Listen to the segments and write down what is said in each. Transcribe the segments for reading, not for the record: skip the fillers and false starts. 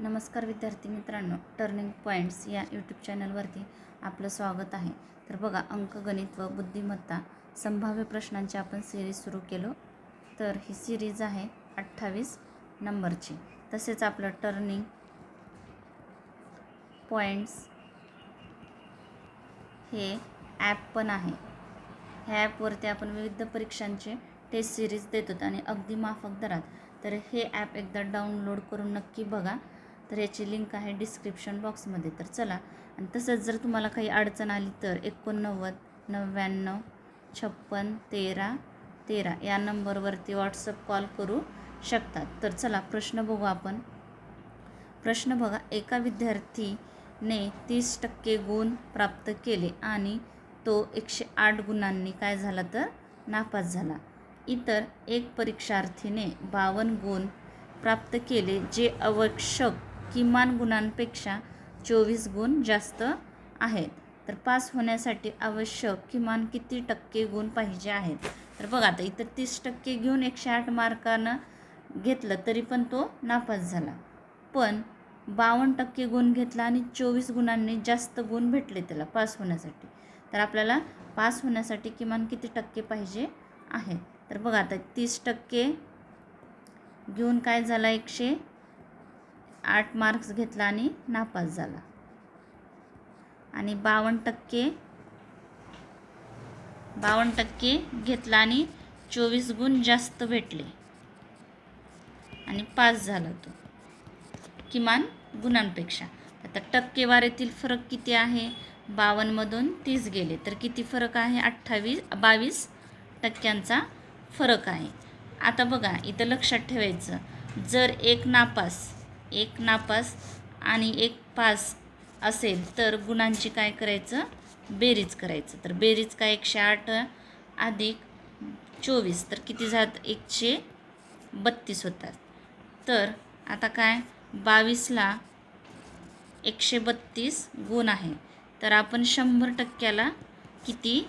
नमस्कार विद्यार्थी मित्रांनो, टर्निंग पॉईंट्स या यूट्यूब चॅनलवरती आपलं स्वागत आहे. तर बघा, अंकगणित व बुद्धिमत्ता संभाव्य प्रश्नांची आपण सिरीज सुरू केलो. तर ही सिरीज आहे 28 नंबरची. तसेच आपलं टर्निंग पॉईंट्स हे ॲप पण आहे. ह्या ॲपवरती आपण विविध परीक्षांचे टेस्ट सिरीज देतो आणि अगदी माफक दरात. तर हे ॲप एकदा डाउनलोड करून नक्की बघा. तर याची लिंक आहे डिस्क्रिप्शन बॉक्समध्ये. तर चला, आणि तसंच जर तुम्हाला काही अडचण आली तर 89 99 56 13 13 या नंबरवरती व्हॉट्सअप कॉल करू शकतात. तर चला, प्रश्न बघू आपण. प्रश्न बघा, एका विद्यार्थीने 30% गुण प्राप्त केले आणि तो 108 गुणांनी काय झाला तर नापास झाला. इतर एक परीक्षार्थीने 52 गुण प्राप्त केले, जे आवश्यक किमान गुणांपेक्षा 24 गुण जास्त आहेत. तर पास होण्यासाठी आवश्यक किमान किती टक्के गुण पाहिजे आहेत. तर बघा, आता इथं 30% घेऊन 108 मार्कानं घेतलं तरी पण तो नापास झाला. पण 52% गुण घेतला आणि 24 गुणांनी जास्त गुण भेटले त्याला पास होण्यासाठी. तर आपल्याला पास होण्यासाठी किमान किती टक्के पाहिजे आहे. तर बघा, आता 30% घेऊन काय झाला, 108 मार्क्स घेतला आणि नापास झाला. आणि 52% घेतला आणि 24 गुण जास्त भेटले आणि पास झाला तो किमान गुणांपेक्षा. आता टक्केवारीतील फरक किती आहे, 52मधून 30 गेले तर किती फरक आहे, 22% फरक आहे. आता बघा, इथं लक्षात ठेवायचं, जर एक नापास आणि एक पास असेल तर गुणांची काय करायचं, बेरीज करायचं. तर बेरीज काय, 108 अधिक 24 तर किती झालं, 132 होतात. तर आता काय, 22ला 132 गुण आहे. तर आपण 100%ला किती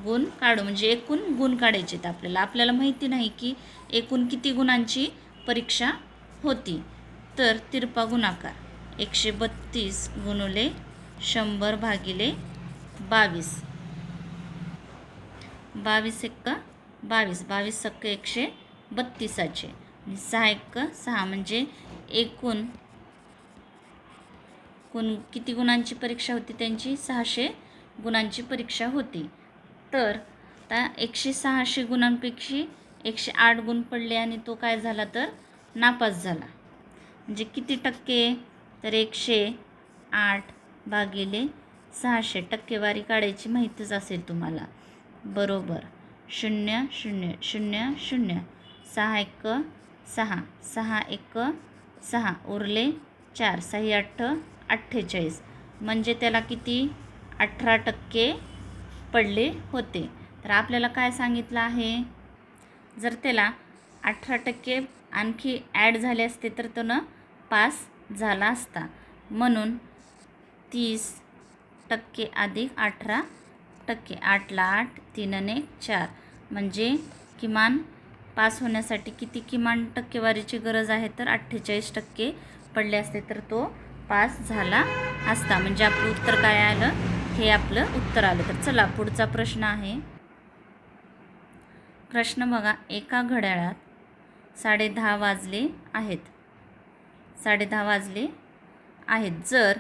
गुण काढू, म्हणजे एकूण गुण काढायचे आहेत आपल्याला माहिती नाही की एकूण किती गुणांची परीक्षा होती. तर तिरपा गुणाकार 132 गुणिले 100 भागिले 22. 22 एक्का 22, 22 सक्क 132 आणि 6 एक्क 6, म्हणजे एकूण किती गुणांची परीक्षा होती त्यांची, 600 गुणांची परीक्षा होती. तर आता 186 गुणांपैकी 108 गुण पडले आणि तो काय झाला तर नापास झाला. म्हणजे किती टक्के, तर 108 भागिले 600, टक्केवारी काढायची माहितीच असेल तुम्हाला. बरोबर 0 0 0 0, 6 एक्क 6, 6 एक्क 6, उरले 4, 6 8 48, म्हणजे त्याला किती, 18% पडले होते. तर आपल्याला काय सांगितलं आहे, जर त्याला 18% आणखी ॲड झाले असते तर तो पास झाला असता. म्हणून 30% अधिक 18%, 8ला 8, 3 आणि 1 4, म्हणजे किमान पास होण्यासाठी किती किमान टक्केवारीची गरज आहे, तर 48% पडले असते तर तो पास झाला असता. म्हणजे आपलं उत्तर काय आलं, हे आपलं उत्तर आलं. तर चला, पुढचा प्रश्न आहे. प्रश्न बघा, एका घड्याळात 10:30 वाजले आहेत. 10:30 वाजले आहेत. जर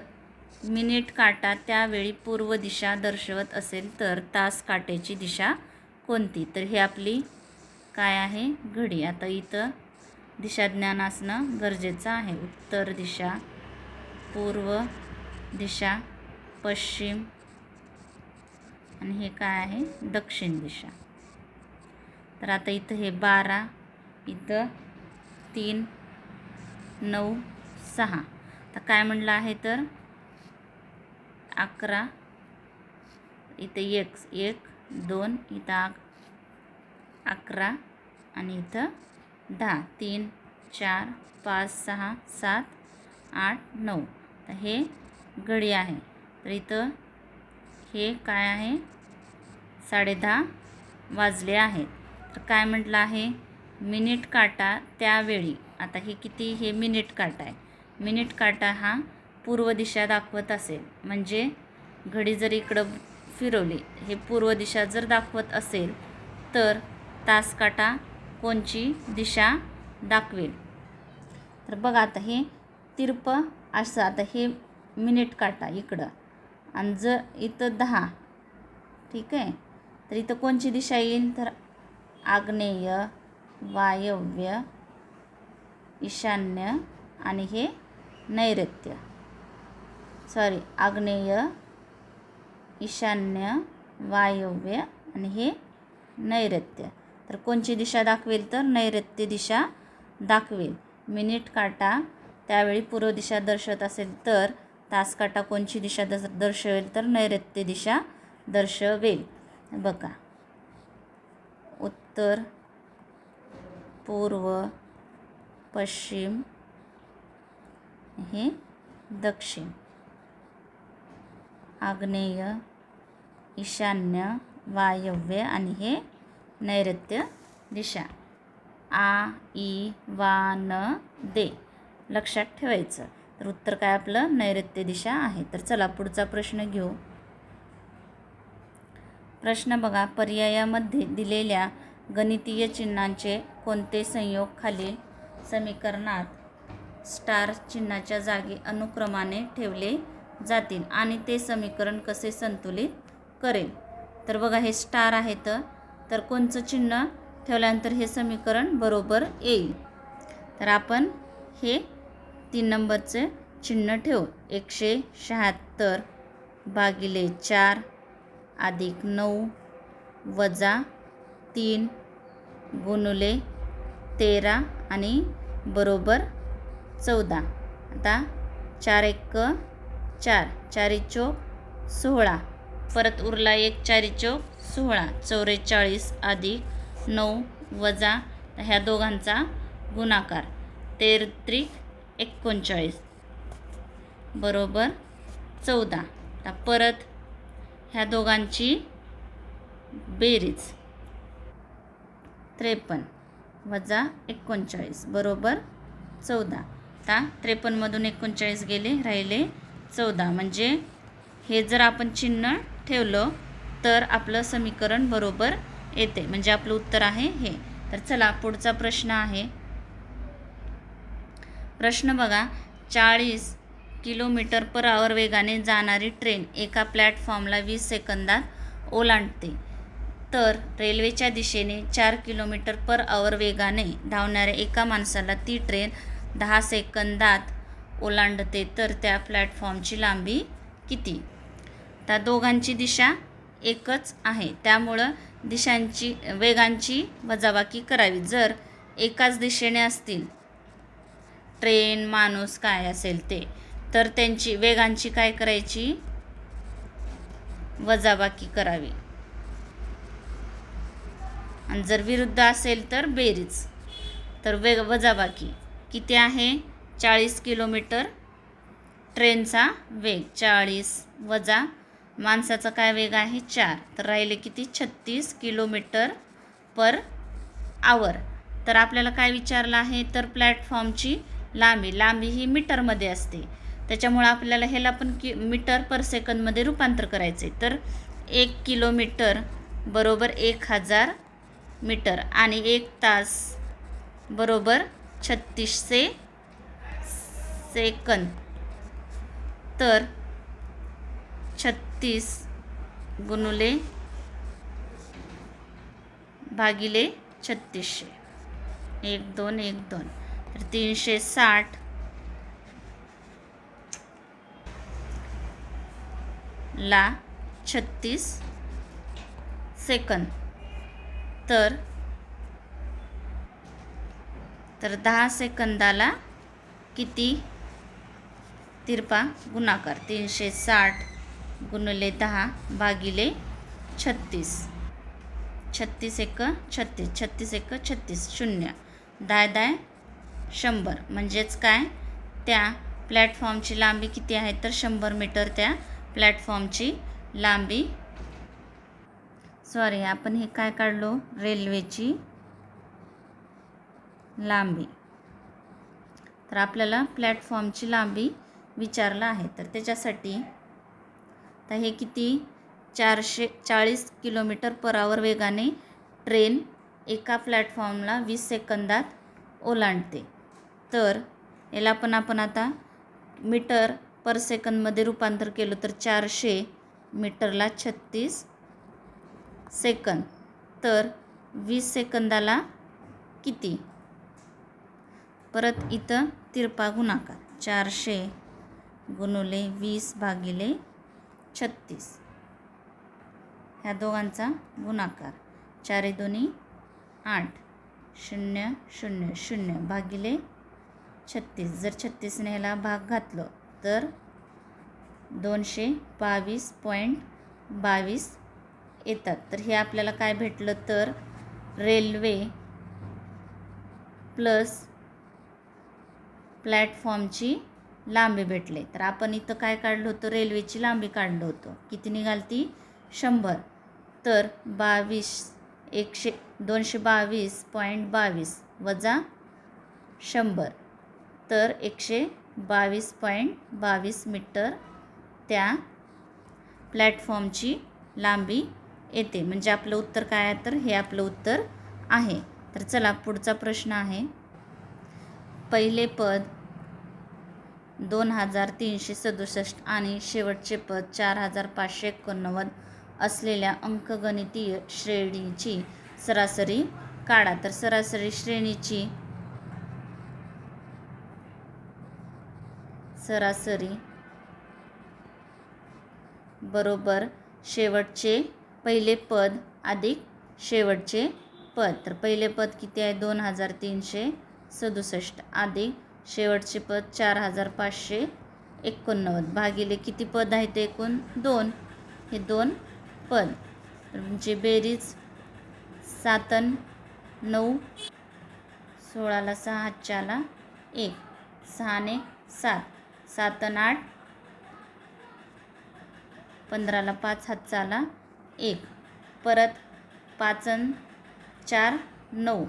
मिनिट काटा त्यावेळी पूर्व दिशा दर्शवत असेल तर तास काट्याची दिशा कोणती. तर ही आपली काय आहे, घडी. आता इथं दिशाज्ञान असणं गरजेचं आहे. उत्तर दिशा, पूर्व दिशा, पश्चिम, आणि हे काय आहे, दक्षिण दिशा. तर आता इथं हे 12, इथं 3 9 6. आता काय म्हणलं आहे, तर 11, इथं 1 2, इथं 11 आणि इथं 10, 3 4 5 6 7 8 9. तर हे घडी आहे. तर इथं हे काय आहे, 10:30 वाजले आहेत. तर काय म्हटलं आहे, मिनिट काटा त्यावेळी. आता हे किती, हे मिनिट काटा आहे. मिनिट काटा हा पूर्व दिशा दाखवत असेल, म्हणजे घडी जर इकडं फिरवली, हे पूर्व दिशा जर दाखवत असेल तर तास काटा कोणची दिशा दाखवेल. तर बघा आता हे तिरपं असं, आता हे मिनिट काटा इकडं आणि जर इथं 10, ठीक आहे, तर इथं कोणची दिशा येईल, तर आग्नेय, वायव्य, ईशान्य आणि हे नैऋत्य. आग्नेय, ईशान्य, वायव्य आणि हे नैऋत्य. तर कोणची दिशा दाखवेल, तर नैऋत्य दिशा दाखवेल. मिनिट काटा त्यावेळी पूर्व दिशा दर्शवत असेल तर तास काटा कोणची दिशा दर्शवेल, तर नैऋत्य दिशा दर्शवेल. बघा, उत्तर, पूर्व, पश्चिम, हे दक्षिण, आग्नेय, ईशान्य, वायव्य आणि हे नैऋत्य दिशा. आ, ई, वा, न, दे लक्षात ठेवायचं. तर उत्तर काय आपलं नैऋत्य दिशा आहे. तर चला पुढचा प्रश्न घेऊ. प्रश्न बघा, पर्यायामध्ये दिलेल्या गणितीय चिन्हांचे कोणते संयोग खालील समीकरणात स्टार चिन्हाच्या जागी अनुक्रमाने ठेवले जातील आणि ते समीकरण कसे संतुलित करेल. तर बघा, हे स्टार आहेत, तर कोणचं चिन्ह ठेवल्यानंतर हे समीकरण बरोबर येईल. तर आपण हे 3 नंबरचे चिन्ह ठेवू. 176 भागिले 4 अधिक 9 वजा 3 गुणुले 13 आणि बरोबर 14. आता 4 1 4, 4 चौक 16, परत उरला 1 4 चौक 16, 44 अधिक 9 वजा ह्या दोघांचा गुणाकार 13 39 बरोबर 14. आता परत ह्या दोघांची बेरीज 53 वजा 39 बरोबर 14. आता 53 मधून 39 गेले, राहिले 14. म्हणजे हे जर आपण चिन्ह ठेवलं तर आपलं समीकरण बरोबर येते, म्हणजे आपलं उत्तर आहे हे. तर चला पुढचा प्रश्न आहे. प्रश्न बघा, 40 km/h वेगाने जाणारी ट्रेन एका प्लॅटफॉर्मला 20 सेकंदात ओलांडते. तर रेल्वेच्या दिशेने 4 km/h वेगाने धावणाऱ्या एका माणसाला ती ट्रेन 10 सेकंदात ओलांडते, तर त्या प्लॅटफॉर्मची लांबी किती. त्या दोघांची दिशा एकच आहे, त्यामुळं वेगांची वजाबाकी करावी. जर एकाच दिशेने असतील ट्रेन, माणूस काय असेल ते, तर त्यांची वेगांची काय करायची, वजाबाकी करावी. आणि जर विरुद्ध असेल तर बेरीज. तर वजाबाकी किती आहे, 40 किलोमीटर ट्रेनचा वेग 40 वजा माणसाचा काय वेग आहे 4, तर राहिले किती 36 km/h. तर आपल्याला काय विचारलं आहे, तर प्लॅटफॉर्मची लांबी ही मीटरमध्ये असते, त्याच्यामुळे आपल्याला ह्याला पण मीटर पर सेकंदमध्ये रूपांतर करायचं आहे. तर 1 किलोमीटर बरोबर 1000 मीटर आणि 1 तास बरोबर 3600 सेकंद. तर 36 गुणुले भागिले 3600 1 2 1 2, तर 360 ला 36 सेकंद. तर 10 सेकंदाला किती तिरपा गुणाकार 360 गुणिले 10 भागिले 36. 36 1 36, 36 1 36, 0 10 10 100. म्हणजेच काय, त्या प्लॅटफॉर्मची लांबी किती आहे, तर 100 मीटर त्या प्लॅटफॉर्मची लांबी. आपण हे काय काढलो, रेल्वेची लांबी. तर आपल्याला प्लॅटफॉर्मची लांबी विचारलं आहे. तर त्याच्यासाठी तर हे किती 440 किलोमीटर पर आवर वेगाने ट्रेन एका प्लॅटफॉर्मला 20 सेकंदात ओलांडते. तर याला पण आपण आता मीटर पर सेकंदमध्ये रूपांतर केलं तर 400 मीटरला 36 सेकंद. तर 20 सेकंदाला किती? परत इथं तिरपा गुणाकार 400 गुणुले 20 भागिले 36 ह्या दोघांचा गुणाकार 4 दोन्ही 8 0 0 0 भागिले 36. जर 36ने ह्याला भाग घातलं तर 222.22 येतात. तर हे आपल्याला काय भेटलं तर रेल्वे प्लस प्लॅटफॉर्मची लांबी भेटले. तर आपण इथं काय काढलं होतं? रेल्वेची लांबी काढलं होतं. किती निघालती? 100. तर 222.22 वजा 100 तर 122.22 मीटर त्या प्लॅटफॉर्मची लांबी येते. म्हणजे आपलं उत्तर काय आहे? तर हे आपलं उत्तर आहे. तर चला पुढचा प्रश्न आहे. पहिले पद 2367 आणि शेवटचे पद 4589 असलेल्या अंकगणितीय श्रेणीची सरासरी काढा. तर सरासरी श्रेणीची सरासरी बरोबर शेवटचे पहिले पद अधिक शेवटचे पद. तर पहिले पद किती आहे? 2367 अधिक शेवटचे पद 4589 भागिले किती पद आहेत? एकूण 2. हे 2 पद. म्हणजे बेरीज 7 आणि 9 16ला 6 हातच्याला 1 6 ने 7 7 आणि 8 15ला 5 हातचाला 1 परत 5 आणि 4 9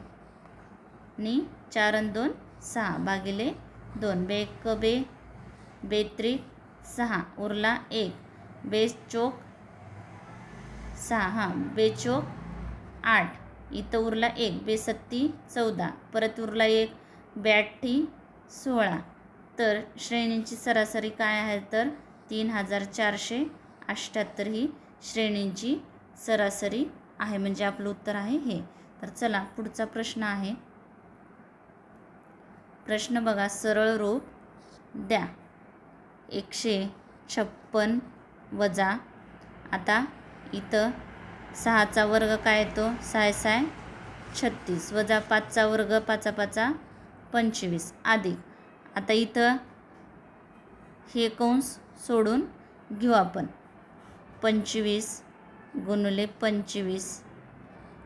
आणि 4 आणि 2 6 भागिले 2 बेक बे बेत्रिक 6 उरला 1 बेस चोक 6 बेचोक 8 इथं उरला 1 बेसत्ती 14 परत उरला 1 82 16. तर श्रेणींची सरासरी काय आहे? तर 3478 ही श्रेणींची सरासरी आहे. म्हणजे आपलं उत्तर आहे हे. तर चला पुढचा प्रश्न आहे. प्रश्न बघा. सरळ रूप द्या. 156 वजा आता इथं 6चा वर्ग काय येतो? 6 6 36 वजा 5चा वर्ग 5 5 25 अधिक आता इथं हे कंस सोडून घेऊ आपण 25 गुणुले 25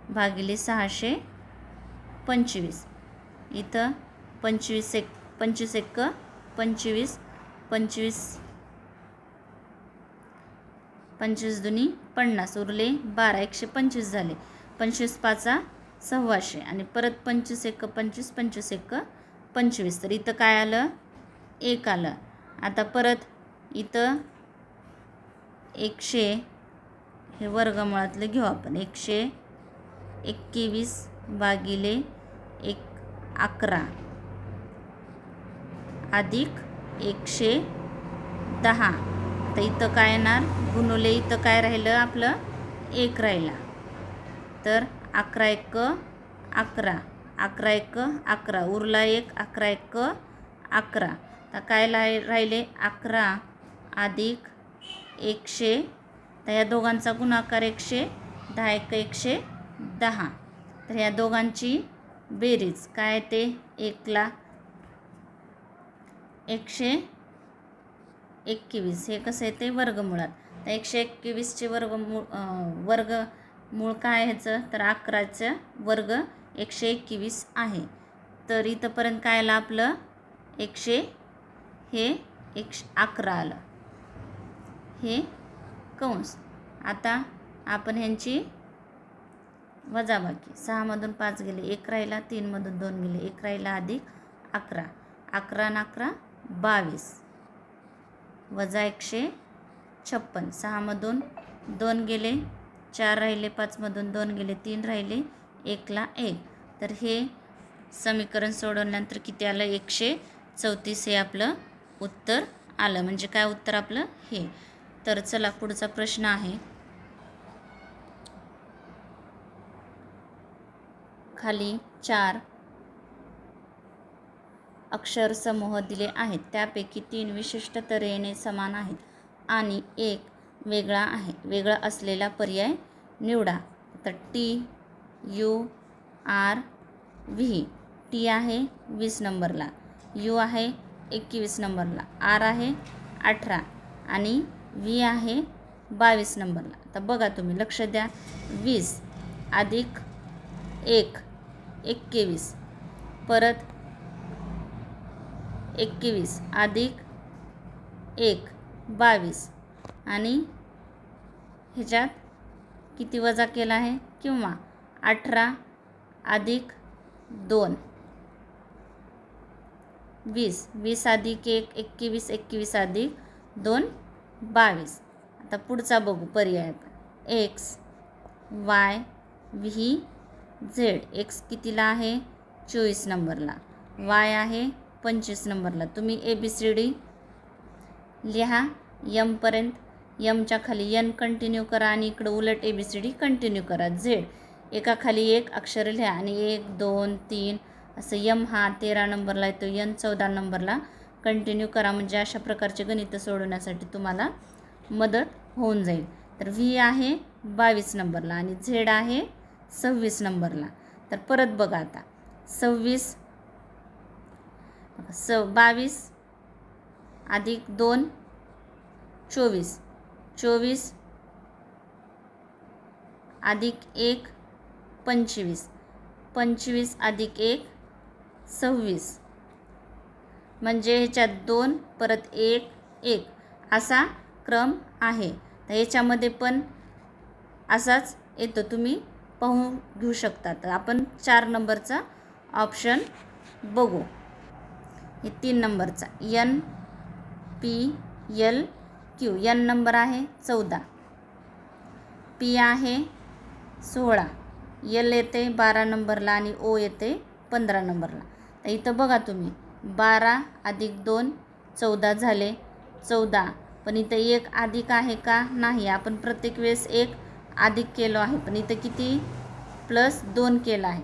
भागिले 625 इथं 25 1 25 25 25 25 दुनी 50 उरले 12 125 झाले 25 5 600 आणि परत 25 1 25 25 1 25. तर इथं काय आलं? 1 आलं. आता परत इथं 100 हे वर्गमुळातलं घेऊ आपण 121 भागिले 11 अधिक 110. तर इथं काय येणार? गुणुले इथं काय राहिलं? आपलं 1 राहिला. तर 11 1 11 11 1 11 उरला 1 11 1 11. तर काय राहिले? 11 अधिक 100. तर या दोघांचा गुणाकार 110 1 110. तर या दोघांची बेरीज काय ते? 1ला 121 हे कसं येते? वर्गमुळात. तर 121चे वर्गमूळ काय ह्याचं? तर 11चं वर्ग 121 आहे. तर इथंपर्यंत काय आलं आपलं? 100 हे 11 आलं हे कंस. आता आपण ह्यांची वजाबाकी 6 मधून 5 गेले 1 राहिला 3 मधून 2 गेले 1 राहिला अधिक 11 11 आणि 11 22 वजा 156. 6 मधून 2 गेले, 4 राहिले, 5 मधून 2 गेले, 3 राहिले, 1 ला 1. तर हे समीकरण सोडवल्यानंतर किती आलं? 134 हे आपलं उत्तर आलं. म्हणजे काय उत्तर आपलं? हे. तर चला पुढचा प्रश्न आहे. खाली 4 अक्षरसमूह दिले आहेत. त्यापैकी 3 विशिष्ट तऱ्हेने समान आहेत आणि एक वेगळा आहे. वेगळा असलेला पर्याय निवडा. तर T, U, R, V. T आहे 20 नंबरला, यू आहे 21 नंबरला, आर आहे 18 आणि व्ही आहे 22 नंबरला. आता बघा तुम्ही लक्ष द्या. 20 अधिक 1 21, परत 21 अधिक 1 22 आणि ह्याच्यात किती वजा केला आहे? किंवा 18 अधिक 2 20, 20 अधिक 1 21, 21 अधिक 2 22. आता पुढचा बघू पर्याय. X, Y, V, Z. X कितीला आहे? 24 नंबरला, वाय आहे 25 नंबरला. तुम्ही ABCD लिहा यमपर्यंत. यमच्या खाली यन कंटिन्यू करा आणि इकडं उलट ABCD कंटिन्यू करा. झेड एकाखाली एक अक्षर लिहा आणि 1 2 3 असं. यम हा 13 नंबरला येतो, यन 14 नंबरला कंटिन्यू करा. म्हणजे अशा प्रकारचे गणितं सोडवण्यासाठी तुम्हाला मदत होऊन जाईल. तर व्ही आहे 22 नंबरला आणि झेड आहे 26 नंबरला. तर परत बघा आता 22 अधिक 2 24, 24 अधिक 1 25, 25 अधिक 1 26. म्हणजे ह्याच्यात 2 परत 1 1 असा क्रम आहे. तर ह्याच्यामध्ये पण असाच येतो, तुम्ही पाहून घेऊ शकता. तर आपण 4 नंबरचा ऑप्शन बघू. हे 3 नंबरचा N P L Q. N नंबर आहे 14, पी आहे 16, एल येते 12 नंबरला आणि ओ येते 15 नंबरला. तर इथं बघा तुम्ही 12 अधिक 2 14 झाले 14. पण इथं 1 अधिक आहे का? नाही. आपण प्रत्येक वेळेस 1 अधिक केलो आहे, पण इथं किती प्लस 2 केला आहे.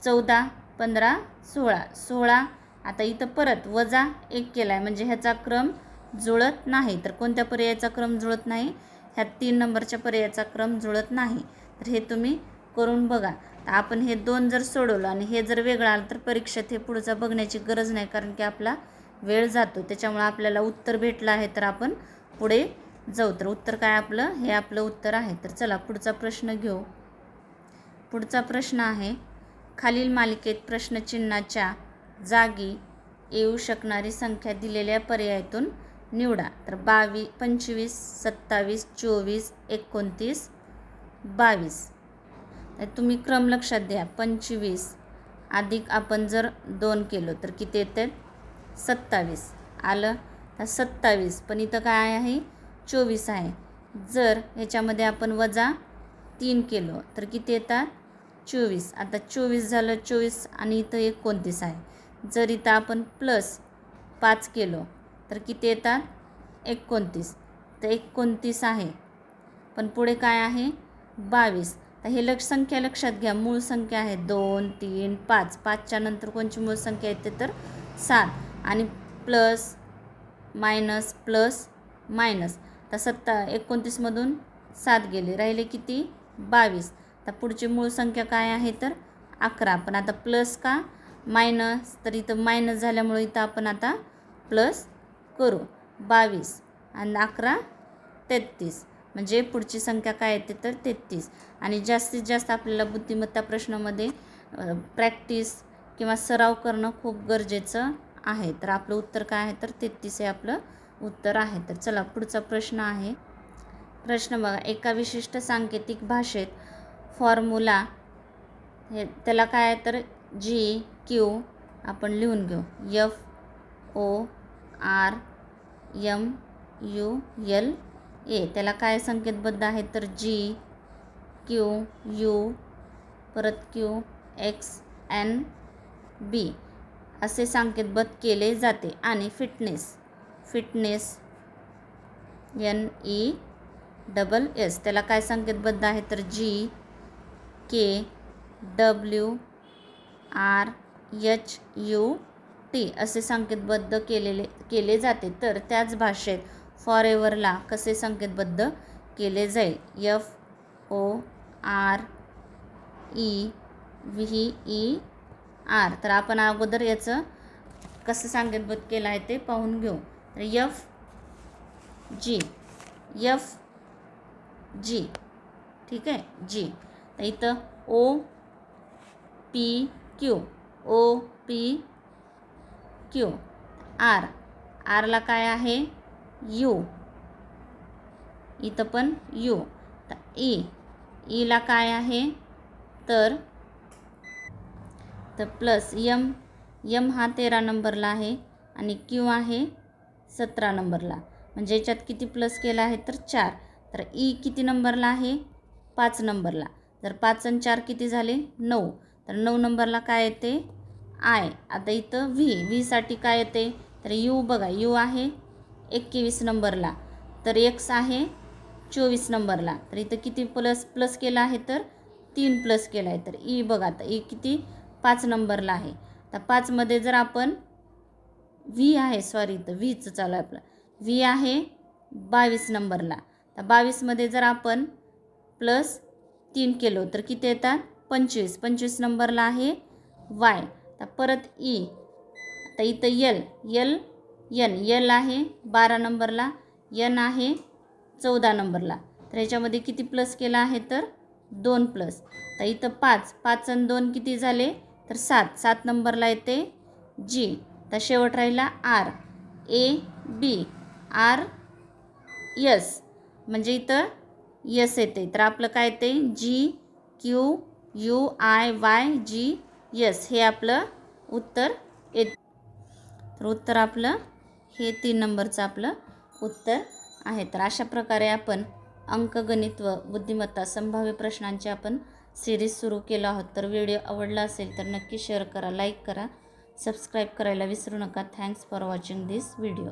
14 15 16 16. आता इथं परत वजा 1 केला आहे, म्हणजे ह्याचा क्रम जुळत नाही. तर कोणत्या पर्यायाचा क्रम जुळत नाही? ह्या 3 नंबरच्या पर्यायाचा क्रम जुळत नाही. तर हे तुम्ही करून बघा. तर आपण हे 2 जर सोडवलं आणि हे जर वेगळं आलं तर परीक्षेत हे पुढचं बघण्याची गरज नाही, कारण की आपला वेळ जातो. त्याच्यामुळे आपल्याला उत्तर भेटलं आहे तर आपण पुढे जाऊ. तर उत्तर काय आपलं? हे आपलं उत्तर आहे. तर चला पुढचा प्रश्न घेऊ. पुढचा प्रश्न आहे. खालील मालिकेत प्रश्नचिन्हाच्या जागी येऊ शकणारी संख्या दिलेल्या पर्यायातून निवडा. तर 25 27 24 29 22. तर तुम्ही क्रम लक्षात द्या. 25 अधिक आपण जर 2 केलो तर किती येते? 27 आलं. तर 27, पण इथं काय आहे? 24 आहे. जर ह्याच्यामध्ये आपण वजा 3 केलो तर किती येतात? 24. आता 24 झालं 24 आणि इथं 29 आहे. जर इथं आपण प्लस 5 केलो तर किती येतात? 29. तर 29 आहे, पण पुढे काय आहे? 22. तर हे संख्या लक्षात घ्या. मूळ संख्या आहे 2 3 5. 5च्या नंतर कोणची मूळ संख्या येते? तर 7. आणि प्लस मायनस प्लस मायनस. तर 29 मधून 7 गेले, राहिले किती? 22. तर पुढची मूळ संख्या काय आहे? तर 11. पण आता प्लस का मायनस? तर इथं मायनस झाल्यामुळे इथं आपण आता प्लस करू. 22 आणि 11 33. म्हणजे पुढची संख्या काय येते? तर 33. आणि जास्तीत जास्त आपल्याला बुद्धिमत्ता प्रश्नामध्ये प्रॅक्टिस किंवा सराव करणं खूप गरजेचं आहे. तर आपलं उत्तर काय आहे? तर 33 हे आपलं उत्तर आहे. तर चला पुढचा प्रश्न आहे. प्रश्न बघा. एका विशिष्ट सांकेतिक भाषेत फॉर्म्युला हे त्याला काय आहे? तर जी क्यू आपण लिहून घेऊ. F A त्याला काय संकेतबद्ध आहे तर G Q U परत Q X N B असे संकेतबद्ध केले जाते. आणि फिटनेस NESS त्याला काय संकेतबद्ध आहे तर G K W R H U T असे संकेतबद्ध केले जाते. तर त्याच भाषेत फॉरेवरला कसे संकेतबद्ध केले जाईल? FOREVER. तर आपण अगोदर याचं कसं संकेतबद्ध केलं आहे ते पाहून घेऊ. तर F G ठीक आहे G. तर इथं OPQ R ला काय आहे U, इथं पण U. तर E ला काय आहे तर प्लस M हा 13 नंबरला आहे आणि Q आहे 17 नंबरला. म्हणजे याच्यात किती प्लस केला आहे तर 4. तर E किती नंबरला आहे 5 नंबरला. जर 5 आणि 4 किती झाले 9. तर 9 नंबरला काय येते I. आता इथं V साठी काय येते तर U बघा U आहे 21 नंबरला. तर X आहे 24 नंबरला. तर इथं किती प्लस केला आहे तर 3 प्लस केला आहे. तर E बघा आता E किती 5 नंबरला आहे. तर 5 मध्ये जर आपण V आहे इथं Vचं चालू आहे आपलं V आहे 22 नंबरला. तर 22 मध्ये जर आपण प्लस 3 केलो तर किती येतात 25 नंबरला आहे Y. तर परत E. आता इथं L आहे 12 नंबरला, N आहे 14 नंबरला. तर ह्याच्यामध्ये किती प्लस केला आहे तर 2 प्लस. तर इथं 5 आणि 2 किती झाले तर 7 नंबरला येते G. तर शेवट राहिला RABRS म्हणजे इथं S येते. तर आपलं काय येते GQUIYGS हे आपलं उत्तर येते. तर उत्तर आपलं हे 3 नंबरचं आपलं उत्तर आहे. तर अशा प्रकारे आपण अंकगणित व बुद्धिमत्ता संभाव्य प्रश्नांची आपण सिरीज सुरू केला आहोत. तर व्हिडिओ आवडला असेल तर नक्की शेअर करा, लाईक करा, सबस्क्राईब करायला विसरू नका. Thanks for watching this video.